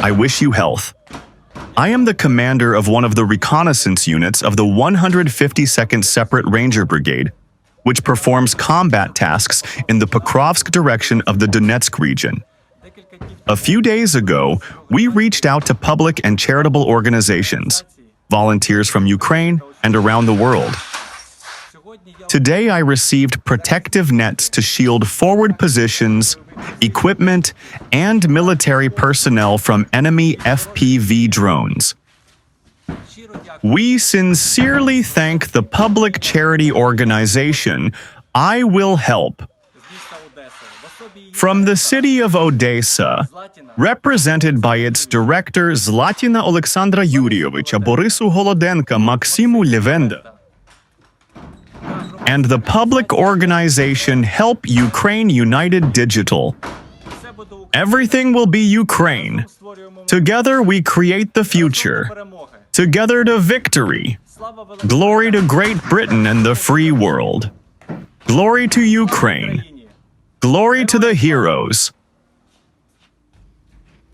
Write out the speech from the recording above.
I wish you health. I am the commander of one of the reconnaissance units of the 152nd Separate Ranger Brigade, which performs combat tasks in the Pokrovsk direction of the Donetsk region. A few days ago, we reached out to public and charitable organizations, volunteers from Ukraine and around the world. Today I received protective nets to shield forward positions, equipment, and military personnel from enemy FPV drones. We sincerely thank the public charity organization I Will Help. From the city of Odessa, represented by its director ZLATIN Oleksandr Yuriyovich, Boris GOLODENKO, Maksym LEVENDA, and the public organization Help Ukraine United Digital. Everything will be Ukraine. Together we create the future. Together to victory. Glory to Great Britain and the free world. Glory to Ukraine. Glory to the heroes.